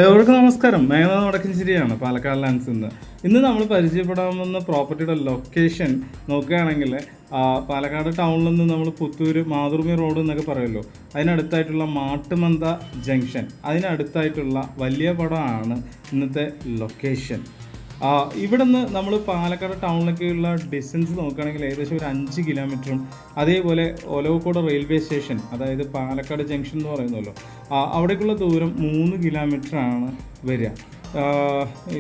ഏവർക്കും നമസ്കാരം. മേഘനാഥ് വടക്കഞ്ചേരിയാണ്, പാലക്കാട് ലാൻഡ്സ് നിന്ന്. ഇന്ന് നമ്മൾ പരിചയപ്പെടാവുന്ന പ്രോപ്പർട്ടിയുടെ ലൊക്കേഷൻ നോക്കുകയാണെങ്കിൽ പാലക്കാട് ടൗണിൽ നിന്ന് നമ്മൾ പുത്തൂർ മാതൃഭൂമി റോഡ് എന്നൊക്കെ പറയുമല്ലോ, അതിനടുത്തായിട്ടുള്ള മാട്ടുമന്ത ജംഗ്ഷൻ, അതിനടുത്തായിട്ടുള്ള വലിയ പടമാണ് ഇന്നത്തെ ലൊക്കേഷൻ. ഇവിടെ നിന്ന് നമ്മൾ പാലക്കാട് ടൗണിലേക്കുള്ള ഡിസ്റ്റൻസ് നോക്കുകയാണെങ്കിൽ ഏകദേശം ഒരു 5 കിലോമീറ്ററും, അതേപോലെ ഒലവക്കോട് റെയിൽവേ സ്റ്റേഷൻ, അതായത് പാലക്കാട് ജംഗ്ഷൻ എന്ന് പറയുന്നല്ലോ, അവിടേക്കുള്ള ദൂരം 3 കിലോമീറ്ററാണ് വരിക.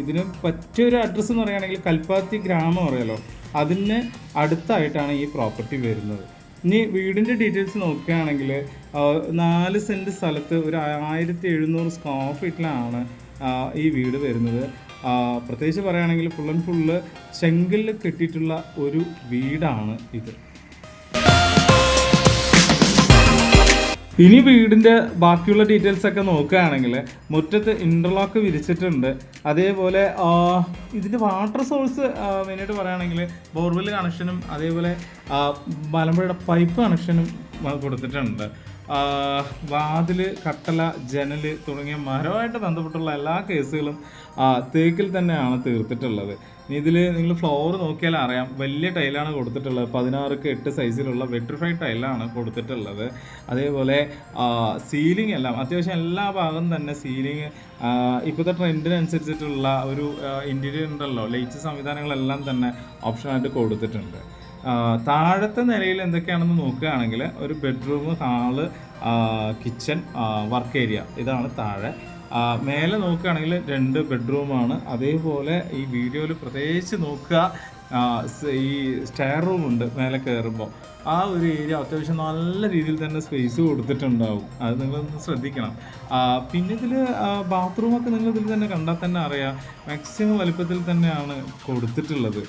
ഇതിന് പറ്റിയൊരു അഡ്രസ്സ് എന്ന് പറയുകയാണെങ്കിൽ കൽപ്പാത്തി ഗ്രാമം അറിയാലോ, അതിന് അടുത്തായിട്ടാണ് ഈ പ്രോപ്പർട്ടി വരുന്നത്. ഇനി വീടിൻ്റെ ഡീറ്റെയിൽസ് നോക്കുകയാണെങ്കിൽ 4 സെൻറ്റ് സ്ഥലത്ത് ഒരു 1700 സ്ക്വയർ ഫീറ്റിലാണ് ഈ വീട് വരുന്നത്. പ്രത്യേകിച്ച് പറയുകയാണെങ്കിൽ ഫുൾ ആൻഡ് ഫുള്ള് ചെങ്കല്ലിൽ കെട്ടിയിട്ടുള്ള ഒരു വീടാണ് ഇത്. ഇനി വീടിൻ്റെ ബാക്കിയുള്ള ഡീറ്റെയിൽസ് ഒക്കെ നോക്കുകയാണെങ്കിൽ മുറ്റത്ത് ഇൻ്റർലോക്ക് വിരിച്ചിട്ടുണ്ട്. അതേപോലെ ഇതിൻ്റെ വാട്ടർ സോഴ്സ് മെയിനായിട്ട് പറയുകയാണെങ്കിൽ ബോർവെൽ കണക്ഷനും അതേപോലെ മലമ്പുഴയുടെ പൈപ്പ് കണക്ഷനും കൊടുത്തിട്ടുണ്ട്. വാതിൽ, കട്ടല, ജനൽ തുടങ്ങിയ മരമായിട്ട് ബന്ധപ്പെട്ടുള്ള എല്ലാ കേസുകളും തേക്കിൽ തന്നെയാണ് തീർത്തിട്ടുള്ളത്. ഇനി ഇതിൽ നിങ്ങൾ ഫ്ലോർ നോക്കിയാൽ അറിയാം, വലിയ ടൈലാണ് കൊടുത്തിട്ടുള്ളത്. 16x8 സൈസിലുള്ള വെട്രിഫൈഡ് ടൈലാണ് കൊടുത്തിട്ടുള്ളത്. അതേപോലെ സീലിംഗ് എല്ലാം അത്യാവശ്യം എല്ലാ ഭാഗവും തന്നെ സീലിംഗ് ഇപ്പോഴത്തെ ട്രെൻഡിനനുസരിച്ചിട്ടുള്ള ഒരു ഇൻറ്റീരിയർ ഉണ്ടല്ലോ, ലൈറ്റ് സംവിധാനങ്ങളെല്ലാം തന്നെ ഓപ്ഷനായിട്ട് കൊടുത്തിട്ടുണ്ട്. താഴത്തെ നിലയിൽ എന്തൊക്കെയാണെന്ന് നോക്കുകയാണെങ്കിൽ ഒരു bedroom, hall, kitchen, work area, ഇതാണ് താഴെ. മേലെ നോക്കുകയാണെങ്കിൽ 2 ബെഡ്റൂമാണ്. അതേപോലെ ഈ വീഡിയോയിൽ പ്രത്യേകിച്ച് നോക്കുക, ഈ സ്റ്റെയർ റൂം ഉണ്ട് മേലെ കയറുമ്പോൾ. ആ ഒരു ഏരിയ അത്യാവശ്യം നല്ല രീതിയിൽ തന്നെ സ്പേസ് കൊടുത്തിട്ടുണ്ടാവും, അത് നിങ്ങളൊന്ന് ശ്രദ്ധിക്കണം. പിന്നെ ഇതിൽ ബാത്റൂമൊക്കെ നിങ്ങൾ ഇതിൽ തന്നെ കണ്ടാൽ തന്നെ അറിയാം, മാക്സിമം വലുപ്പത്തിൽ തന്നെയാണ് കൊടുത്തിട്ടുള്ളത്.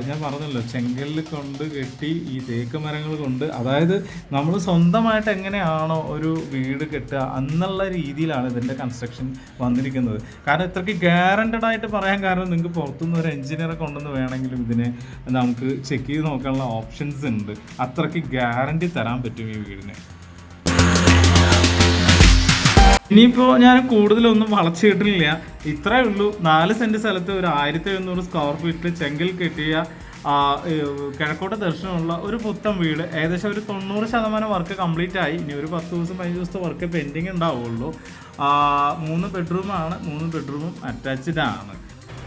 ഞാൻ പറഞ്ഞല്ലോ, ചെങ്കല്ല് കൊണ്ട് കെട്ടി ഈ തേക്ക് മരങ്ങൾ കൊണ്ട്, അതായത് നമ്മൾ സ്വന്തമായിട്ട് എങ്ങനെയാണോ ഒരു വീട് കെട്ടുക എന്നുള്ള രീതിയിലാണ് ഇതിൻ്റെ കൺസ്ട്രക്ഷൻ വന്നിരിക്കുന്നത്. കാരണം ഇത്രയ്ക്ക് ഗ്യാരണ്ടഡ് ആയിട്ട് പറയാൻ കാരണം, നിങ്ങൾക്ക് പുറത്തുനിന്ന് ഒരു എഞ്ചിനീയറെ കൊണ്ടുവന്ന് വേണമെങ്കിലും ഇതിനെ നമുക്ക് ചെക്ക് ചെയ്ത് നോക്കാനുള്ള ഓപ്ഷൻസ് ഉണ്ട്. അത്രയ്ക്ക് ഗ്യാരണ്ടി തരാൻ പറ്റും ഈ വീടിന്. ഇനിയിപ്പോൾ ഞാൻ കൂടുതലൊന്നും വളച്ചു കിട്ടില്ല, ഇത്രയേ ഉള്ളൂ. 4 സെൻറ്റ് സ്ഥലത്ത് ഒരു 1700 സ്ക്വയർ ഫീറ്റിൽ ചെങ്കൽ കെട്ടിയ കിഴക്കോട്ട് ദർശനമുള്ള ഒരു പുത്തൻ വീട്. ഏകദേശം ഒരു 90% വർക്ക് കംപ്ലീറ്റ് ആയി. ഇനി ഒരു 10 ദിവസം 15 ദിവസത്തെ വർക്ക് പെൻഡിങ് ഉണ്ടാവുള്ളൂ. 3 ബെഡ്റൂമാണ്, 3 ബെഡ്റൂമും അറ്റാച്ച്ഡ് ആണ്.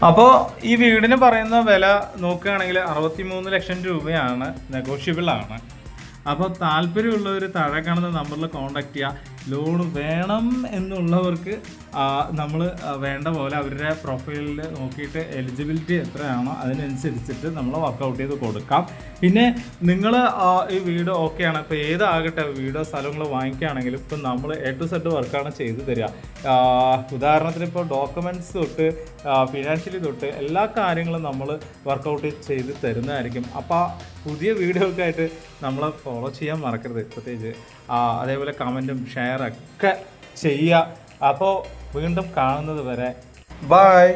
അപ്പോൾ ഈ വീടിന് പറയുന്ന വില നോക്കുകയാണെങ്കിൽ 63 ലക്ഷം രൂപയാണ്, നെഗോഷ്യബിൾ ആണ്. അപ്പോൾ താല്പര്യമുള്ളവർ താഴെ കാണുന്ന നമ്പറിൽ കോൺടാക്ട് ചെയ്യുക. ലോൺ വേണം എന്നുള്ളവർക്ക് നമ്മൾ വേണ്ട പോലെ അവരുടെ പ്രൊഫൈലിൽ നോക്കിയിട്ട് എലിജിബിലിറ്റി എത്രയാണോ അതിനനുസരിച്ചിട്ട് നമ്മൾ വർക്കൗട്ട് ചെയ്ത് കൊടുക്കാം. പിന്നെ നിങ്ങൾ ഈ വീട് ഓക്കെയാണ്, ഇപ്പോൾ ഏതാകട്ടെ വീടോ സ്ഥലങ്ങൾ വാങ്ങിക്കുകയാണെങ്കിലും ഇപ്പം നമ്മൾ A to Z വർക്കാണ് ചെയ്തു തരിക. ഉദാഹരണത്തിന് ഇപ്പോൾ ഡോക്യുമെൻറ്റ്സ് തൊട്ട് ഫിനാൻഷ്യലി തൊട്ട് എല്ലാ കാര്യങ്ങളും നമ്മൾ വർക്കൗട്ട് ചെയ്ത് തരുന്നതായിരിക്കും. അപ്പോൾ പുതിയ വീഡിയോയൊക്കെ ആയിട്ട് നമ്മളെ ഫോളോ ചെയ്യാൻ മറക്കരുത് പ്രത്യേകിച്ച്. അതേപോലെ കമൻറ്റും ഷെയറൊക്കെ ചെയ്യുക. അപ്പോൾ വീണ്ടും കാണുന്നത് വരെ ബൈ.